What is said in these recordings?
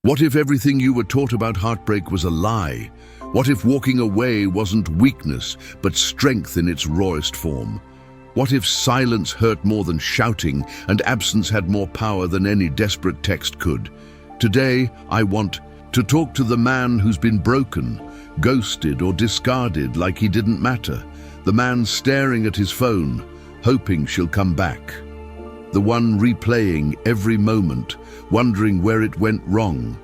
What if everything you were taught about heartbreak was a lie? What if walking away wasn't weakness, but strength in its rawest form? What if silence hurt more than shouting and absence had more power than any desperate text could? Today, I want to talk to the man who's been broken, ghosted or discarded like he didn't matter. The man staring at his phone, hoping she'll come back. The one replaying every moment, wondering where it went wrong.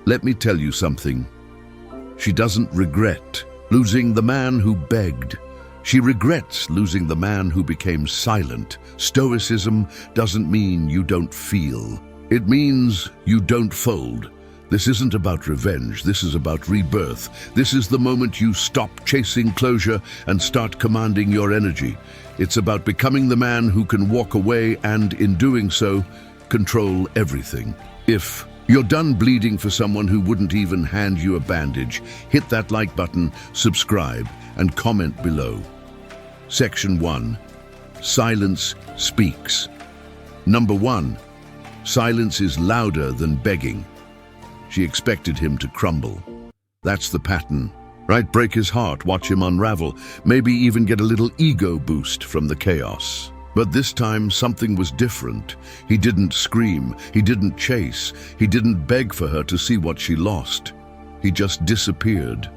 Let me tell you something. She doesn't regret losing the man who begged. She regrets losing the man who became silent. Stoicism doesn't mean you don't feel. It means you don't fold. This isn't about revenge, this is about rebirth. This is the moment you stop chasing closure and start commanding your energy. It's about becoming the man who can walk away and, in doing so, control everything. If you're done bleeding for someone who wouldn't even hand you a bandage, hit that like button, subscribe, and comment below. Section 1. Silence speaks. Number 1. Silence is louder than begging. She expected him to crumble. That's the pattern. Right? Break his heart, watch him unravel, maybe even get a little ego boost from the chaos. But this time, something was different. He didn't scream, he didn't chase, he didn't beg for her to see what she lost. He just disappeared.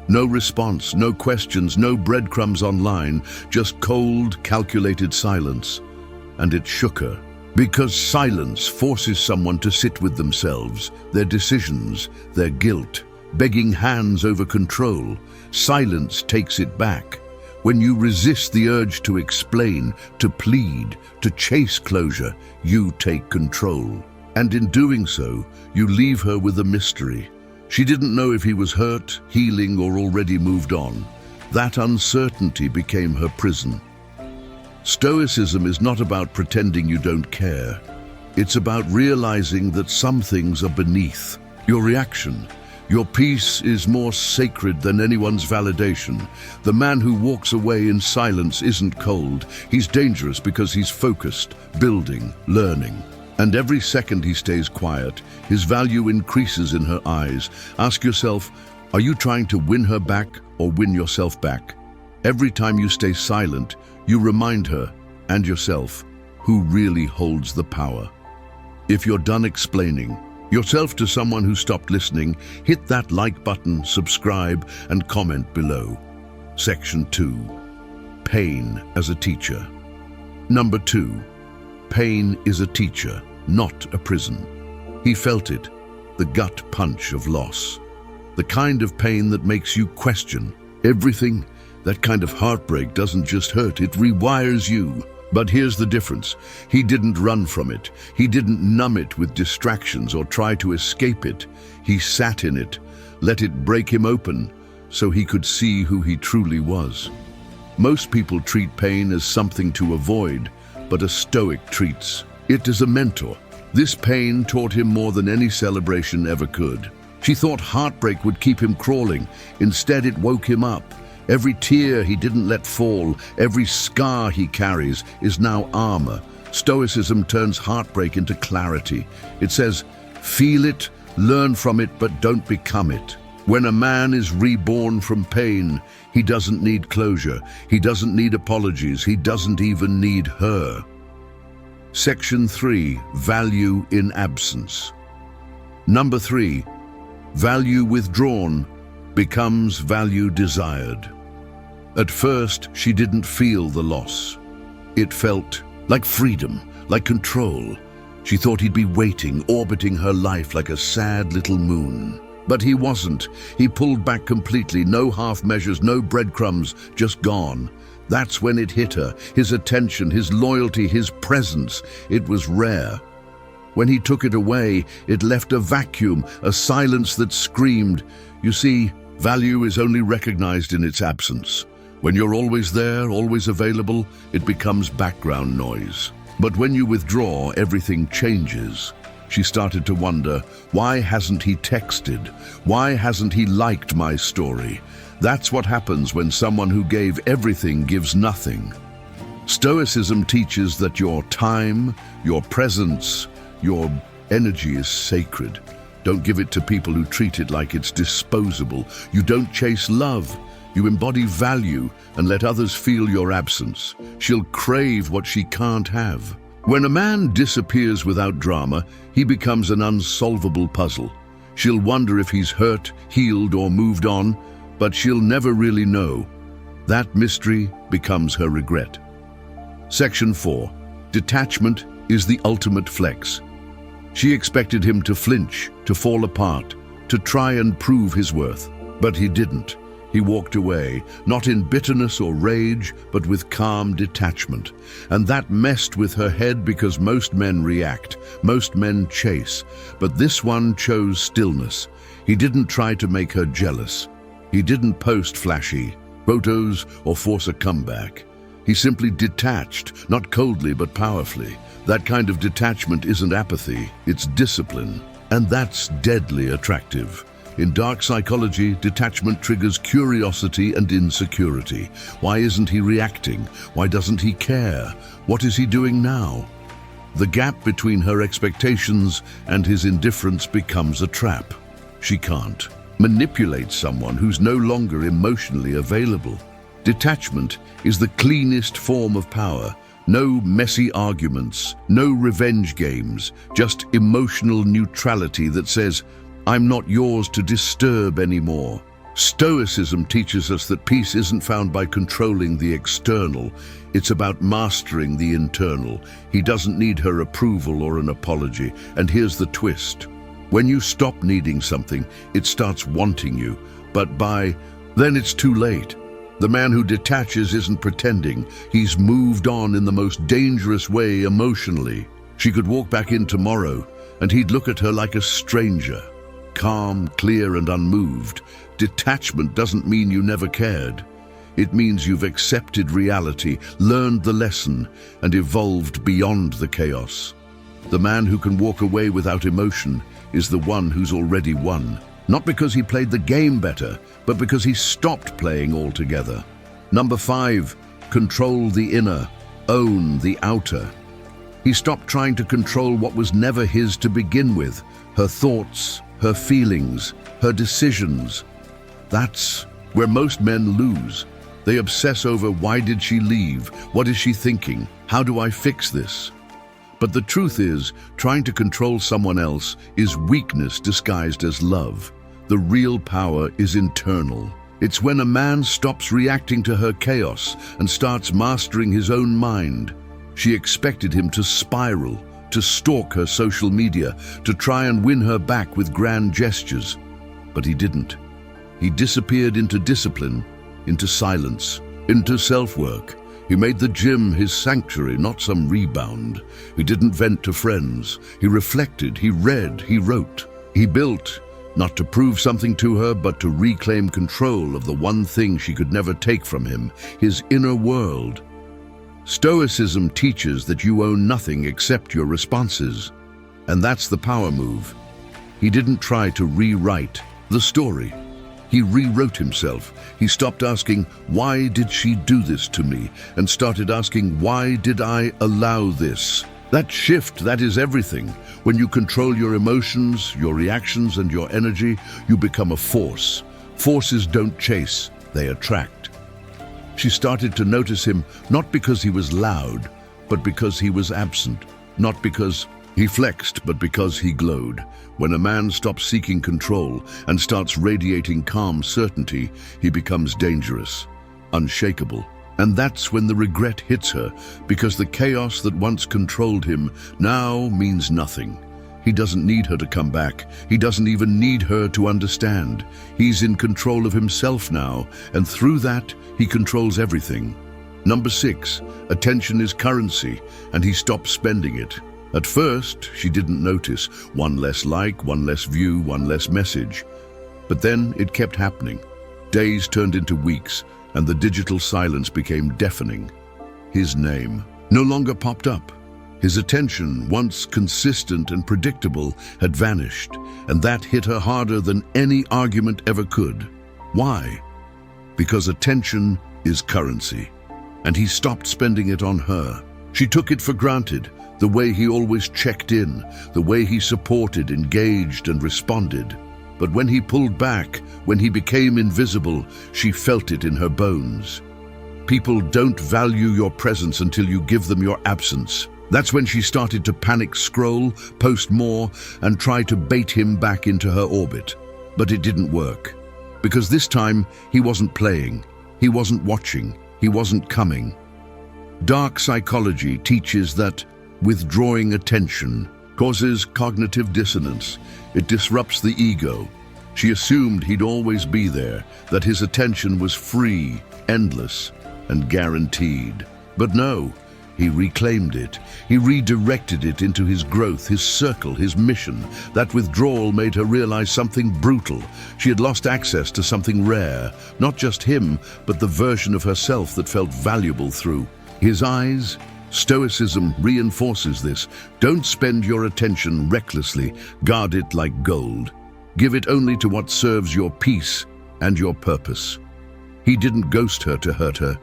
No response, no questions, no breadcrumbs online, just cold, calculated silence. And it shook her. Because silence forces someone to sit with themselves, their decisions, their guilt, begging hands over control. Silence takes it back. When you resist the urge to explain, to plead, to chase closure, you take control. And in doing so, you leave her with a mystery. She didn't know if he was hurt, healing, or already moved on. That uncertainty became her prison. Stoicism is not about pretending you don't care. It's about realizing that some things are beneath your reaction. Your peace is more sacred than anyone's validation. The man who walks away in silence isn't cold. He's dangerous because he's focused, building, learning. And every second he stays quiet, his value increases in her eyes. Ask yourself, are you trying to win her back or win yourself back? Every time you stay silent, you remind her and yourself who really holds the power. If you're done explaining yourself to someone who stopped listening, hit that like button, subscribe, and comment below. Section 2. Pain as a teacher. Number 2. Pain is a teacher, not a prison. He felt it, the gut punch of loss. The kind of pain that makes you question everything. That kind of heartbreak doesn't just hurt, it rewires you. But here's the difference. He didn't run from it. He didn't numb it with distractions or try to escape it. He sat in it, let it break him open, so he could see who he truly was. Most people treat pain as something to avoid, but a Stoic treats it as a mentor. This pain taught him more than any celebration ever could. She thought heartbreak would keep him crawling. Instead, it woke him up. Every tear he didn't let fall, every scar he carries is now armor. Stoicism turns heartbreak into clarity. It says, feel it, learn from it, but don't become it. When a man is reborn from pain, he doesn't need closure. He doesn't need apologies. He doesn't even need her. Section 3. Value in absence. Number 3. Value withdrawn becomes value desired. At first, she didn't feel the loss. It felt like freedom, like control. She thought he'd be waiting, orbiting her life like a sad little moon. But he wasn't. He pulled back completely, no half measures, no breadcrumbs, just gone. That's when it hit her, his attention, his loyalty, his presence. It was rare. When he took it away, it left a vacuum, a silence that screamed. You see, value is only recognized in its absence. When you're always there, always available, it becomes background noise. But when you withdraw, everything changes. She started to wonder, why hasn't he texted? Why hasn't he liked my story? That's what happens when someone who gave everything gives nothing. Stoicism teaches that your time, your presence, your energy is sacred. Don't give it to people who treat it like it's disposable. You don't chase love. You embody value and let others feel your absence. She'll crave what she can't have. When a man disappears without drama, he becomes an unsolvable puzzle. She'll wonder if he's hurt, healed, or moved on, but she'll never really know. That mystery becomes her regret. Section 4. Detachment is the ultimate flex. She expected him to flinch, to fall apart, to try and prove his worth. But he didn't. He walked away, not in bitterness or rage, but with calm detachment. And that messed with her head because most men react, most men chase. But this one chose stillness. He didn't try to make her jealous. He didn't post flashy photos or force a comeback. He simply detached, not coldly but powerfully. That kind of detachment isn't apathy, it's discipline. And that's deadly attractive. In dark psychology, detachment triggers curiosity and insecurity. Why isn't he reacting? Why doesn't he care? What is he doing now? The gap between her expectations and his indifference becomes a trap. She can't manipulate someone who's no longer emotionally available. Detachment is the cleanest form of power. No messy arguments, no revenge games, just emotional neutrality that says, I'm not yours to disturb anymore. Stoicism teaches us that peace isn't found by controlling the external, it's about mastering the internal. He doesn't need her approval or an apology, and here's the twist. When you stop needing something, it starts wanting you, but then it's too late. The man who detaches isn't pretending. He's moved on in the most dangerous way emotionally. She could walk back in tomorrow, and he'd look at her like a stranger. Calm, clear, and unmoved. Detachment doesn't mean you never cared. It means you've accepted reality, learned the lesson, and evolved beyond the chaos. The man who can walk away without emotion is the one who's already won. Not because he played the game better, but because he stopped playing altogether. Number 5, control the inner, own the outer. He stopped trying to control what was never his to begin with, her thoughts, her feelings, her decisions. That's where most men lose. They obsess over why did she leave? What is she thinking? How do I fix this? But the truth is, trying to control someone else is weakness disguised as love. The real power is internal. It's when a man stops reacting to her chaos and starts mastering his own mind. She expected him to spiral, to stalk her social media, to try and win her back with grand gestures. But he didn't. He disappeared into discipline, into silence, into self-work. He made the gym his sanctuary, not some rebound. He didn't vent to friends. He reflected, he read, he wrote. He built, not to prove something to her, but to reclaim control of the one thing she could never take from him, his inner world. Stoicism teaches that you own nothing except your responses. And that's the power move. He didn't try to rewrite the story. He rewrote himself. He stopped asking, why did she do this to me? And started asking, why did I allow this? That shift, that is everything. When you control your emotions, your reactions, and your energy, you become a force. Forces don't chase, they attract. She started to notice him not because he was loud, but because he was absent. Not because he flexed, but because he glowed. When a man stops seeking control and starts radiating calm certainty, he becomes dangerous, unshakable. And that's when the regret hits her, because the chaos that once controlled him now means nothing. He doesn't need her to come back. He doesn't even need her to understand. He's in control of himself now, and through that, he controls everything. Number 6, attention is currency, and he stopped spending it. At first, she didn't notice. One less like, one less view, one less message. But then it kept happening. Days turned into weeks, and the digital silence became deafening. His name no longer popped up. His attention, once consistent and predictable, had vanished, and that hit her harder than any argument ever could. Why? Because attention is currency, and he stopped spending it on her. She took it for granted. the way he always checked in, the way he supported, engaged, and responded. But when he pulled back, when he became invisible, she felt it in her bones. People don't value your presence until you give them your absence. That's when she started to panic scroll, post more, and try to bait him back into her orbit. But it didn't work. Because this time, he wasn't playing, he wasn't watching, he wasn't coming. Dark psychology teaches that withdrawing attention causes cognitive dissonance. It disrupts the ego. She assumed he'd always be there, that his attention was free, endless, and guaranteed. But no, he reclaimed it. He redirected it into his growth, his circle, his mission. That withdrawal made her realize something brutal. She had lost access to something rare, not just him, but the version of herself that felt valuable through his eyes. Stoicism reinforces this. Don't spend your attention recklessly. Guard it like gold. Give it only to what serves your peace and your purpose. He didn't ghost her to hurt her.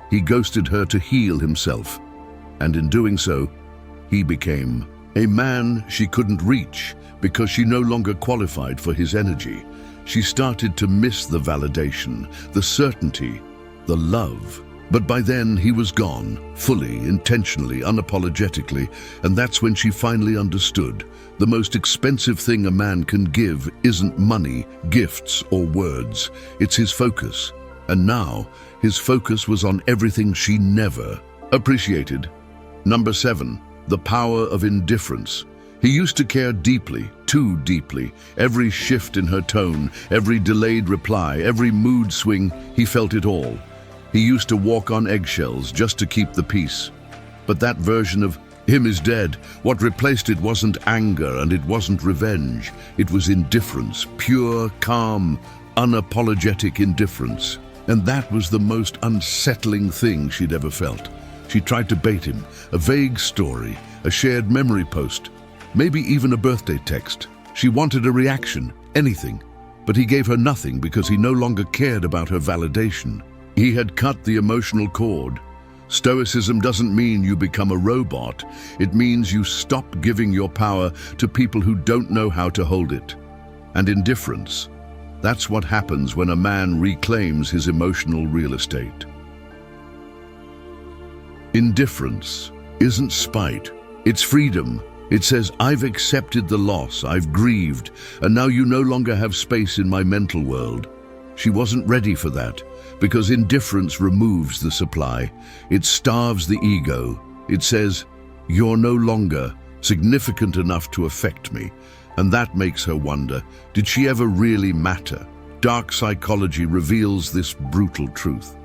He ghosted her to heal himself. And in doing so, he became a man she couldn't reach because she no longer qualified for his energy. She started to miss the validation, the certainty, the love. But by then he was gone, fully, intentionally, unapologetically, and that's when she finally understood. The most expensive thing a man can give isn't money, gifts, or words. It's his focus. And now, his focus was on everything she never appreciated. Number 7, the power of indifference. He used to care deeply, too deeply. Every shift in her tone, every delayed reply, every mood swing, he felt it all. He used to walk on eggshells just to keep the peace. But that version of him is dead. What replaced it wasn't anger and it wasn't revenge. It was indifference, pure, calm, unapologetic indifference. And that was the most unsettling thing she'd ever felt. She tried to bait him, a vague story, a shared memory post, maybe even a birthday text. She wanted a reaction, anything. But he gave her nothing because he no longer cared about her validation. He had cut the emotional cord. Stoicism doesn't mean you become a robot. It means you stop giving your power to people who don't know how to hold it. And indifference, that's what happens when a man reclaims his emotional real estate. Indifference isn't spite, it's freedom. It says, I've accepted the loss, I've grieved, and now you no longer have space in my mental world. She wasn't ready for that, because indifference removes the supply. It starves the ego. It says, you're no longer significant enough to affect me. And that makes her wonder, did she ever really matter? Dark psychology reveals this brutal truth.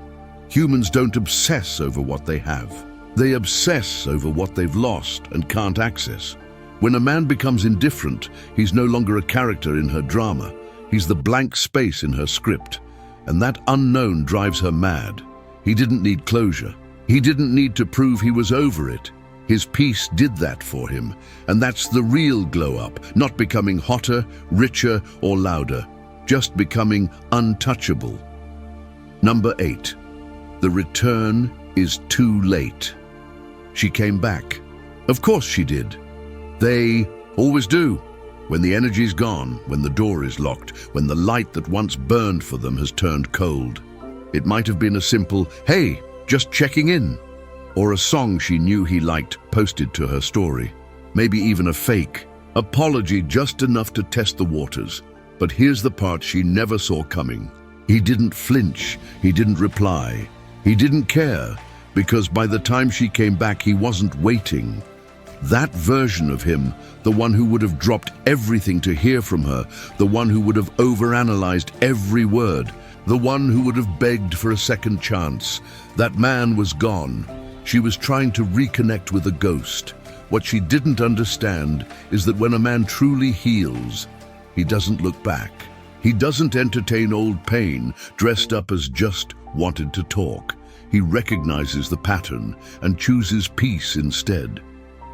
Humans don't obsess over what they have. They obsess over what they've lost and can't access. When a man becomes indifferent, he's no longer a character in her drama. He's the blank space in her script. And that unknown drives her mad. He didn't need closure. He didn't need to prove he was over it. His peace did that for him. And that's the real glow-up, not becoming hotter, richer, or louder, just becoming untouchable. Number 8. The return is too late. She came back. Of course she did. They always do. When the energy's gone, when the door is locked, when the light that once burned for them has turned cold. It might have been a simple, hey, just checking in, or a song she knew he liked posted to her story. Maybe even a fake apology, just enough to test the waters. But here's the part she never saw coming. He didn't flinch, he didn't reply, he didn't care, because by the time she came back, he wasn't waiting. That version of him, the one who would have dropped everything to hear from her, the one who would have overanalyzed every word, the one who would have begged for a second chance, that man was gone. She was trying to reconnect with a ghost. What she didn't understand is that when a man truly heals, he doesn't look back. He doesn't entertain old pain, dressed up as just wanted to talk. He recognizes the pattern and chooses peace instead.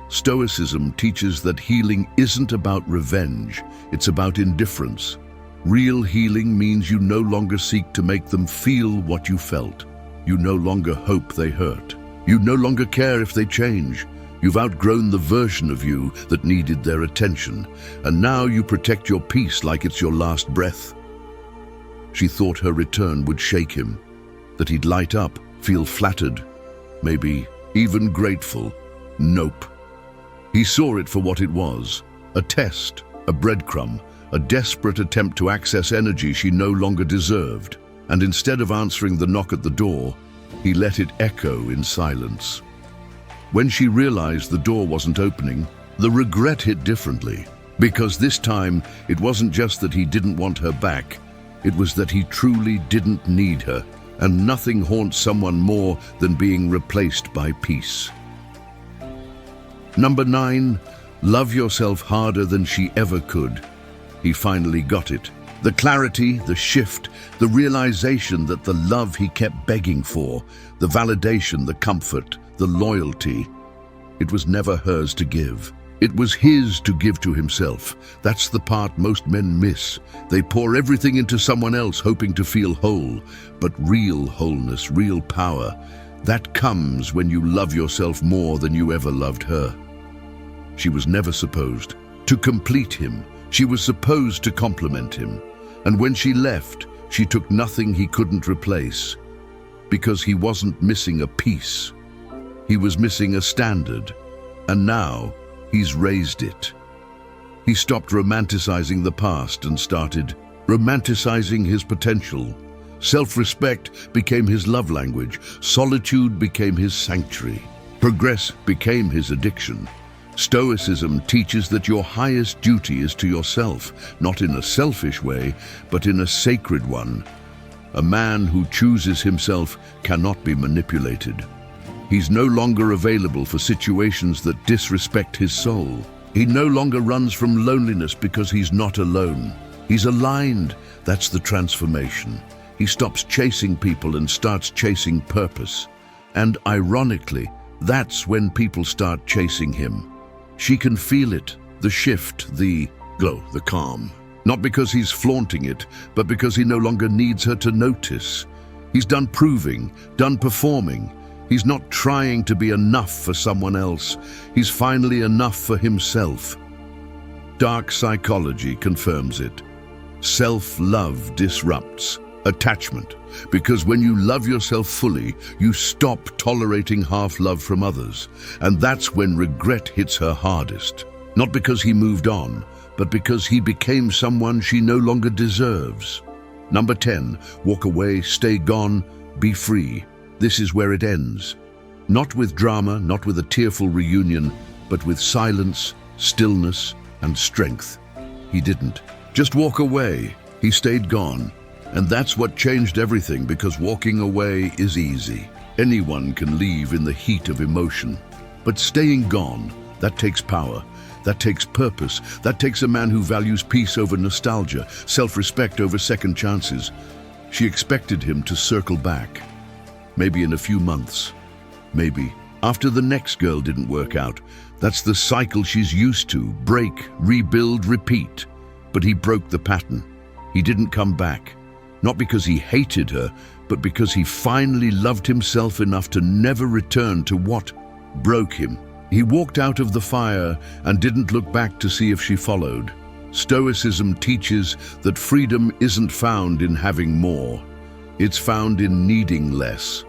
Stoicism teaches that healing isn't about revenge, it's about indifference. Real healing means you no longer seek to make them feel what you felt. You no longer hope they hurt. You no longer care if they change. You've outgrown the version of you that needed their attention, and now you protect your peace like it's your last breath. She thought her return would shake him, that he'd light up, feel flattered, maybe even grateful. Nope. He saw it for what it was, a test, a breadcrumb, a desperate attempt to access energy she no longer deserved. And instead of answering the knock at the door, he let it echo in silence. When she realized the door wasn't opening, the regret hit differently, because this time it wasn't just that he didn't want her back, it was that he truly didn't need her, and nothing haunts someone more than being replaced by peace. Number 9, love yourself harder than she ever could. He finally got it. The clarity, the shift, the realization that the love he kept begging for, the validation, the comfort, the loyalty, it was never hers to give. It was his to give to himself. That's the part most men miss. They pour everything into someone else hoping to feel whole. But real wholeness, real power, that comes when you love yourself more than you ever loved her. She was never supposed to complete him. She was supposed to complement him. And when she left, she took nothing he couldn't replace. Because he wasn't missing a piece. He was missing a standard. And now, he's raised it. He stopped romanticizing the past and started romanticizing his potential. Self-respect became his love language. Solitude became his sanctuary. Progress became his addiction. Stoicism teaches that your highest duty is to yourself, not in a selfish way, but in a sacred one. A man who chooses himself cannot be manipulated. He's no longer available for situations that disrespect his soul. He no longer runs from loneliness because he's not alone. He's aligned. That's the transformation. He stops chasing people and starts chasing purpose. And ironically, that's when people start chasing him. She can feel it, the shift, the glow, the calm. Not because he's flaunting it, but because he no longer needs her to notice. He's done proving, done performing. He's not trying to be enough for someone else. He's finally enough for himself. Dark psychology confirms it. Self-love disrupts attachment, because when you love yourself fully, you stop tolerating half-love from others, and that's when regret hits her hardest. Not because he moved on, but because he became someone she no longer deserves. Number 10, walk away, stay gone, be free. This is where it ends. Not with drama, not with a tearful reunion, but with silence, stillness, and strength. He didn't just walk away, he stayed gone. And that's what changed everything, because walking away is easy. Anyone can leave in the heat of emotion. But staying gone, that takes power, that takes purpose, that takes a man who values peace over nostalgia, self-respect over second chances. She expected him to circle back. Maybe in a few months. Maybe after the next girl didn't work out. That's the cycle she's used to. Break, rebuild, repeat. But he broke the pattern. He didn't come back. Not because he hated her, but because he finally loved himself enough to never return to what broke him. He walked out of the fire and didn't look back to see if she followed. Stoicism teaches that freedom isn't found in having more. It's found in needing less.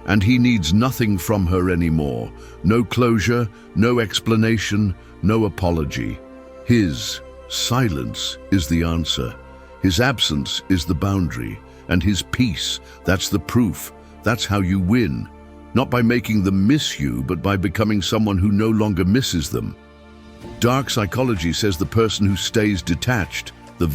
And he needs nothing from her anymore. No closure, no explanation, no apology. His silence is the answer. His absence is the boundary, and his peace, that's the proof. That's how you win. Not by making them miss you, but by becoming someone who no longer misses them. Dark psychology says the person who stays detached, the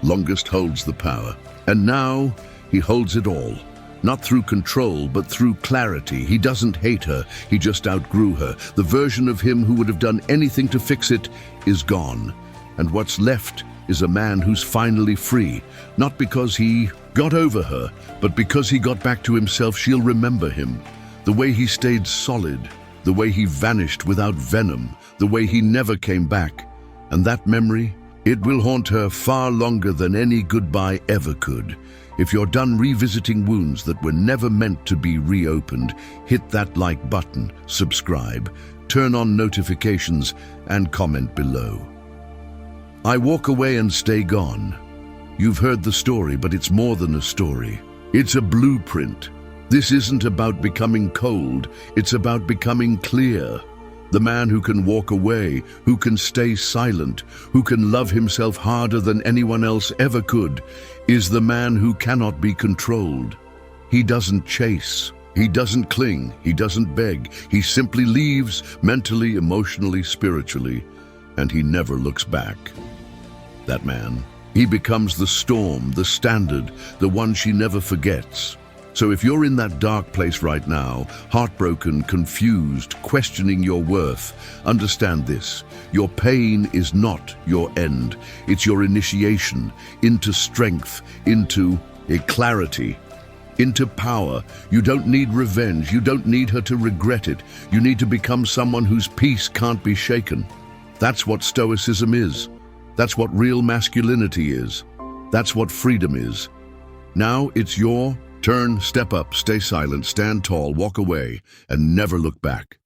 longest holds the power. And now, he holds it all. Not through control, but through clarity. He doesn't hate her, he just outgrew her. The version of him who would have done anything to fix it is gone. And what's left is a man who's finally free, not because he got over her, but because he got back to himself. She'll remember him. The way he stayed solid, the way he vanished without venom, the way he never came back. And that memory, it will haunt her far longer than any goodbye ever could. If you're done revisiting wounds that were never meant to be reopened, hit that like button, subscribe, turn on notifications, and comment below. I walk away and stay gone. You've heard the story, but it's more than a story. It's a blueprint. This isn't about becoming cold, it's about becoming clear. The man who can walk away, who can stay silent, who can love himself harder than anyone else ever could, is the man who cannot be controlled. He doesn't chase, he doesn't cling, he doesn't beg. He simply leaves, mentally, emotionally, spiritually, and he never looks back. That man, he becomes the storm, the standard, the one she never forgets. So if you're in that dark place right now, heartbroken, confused, questioning your worth, understand this. Your pain is not your end. It's your initiation into strength, into a clarity, into power. You don't need revenge. You don't need her to regret it. You need to become someone whose peace can't be shaken. That's what Stoicism is. That's what real masculinity is. That's what freedom is. Now it's your turn. Step up, stay silent, stand tall, walk away, and never look back.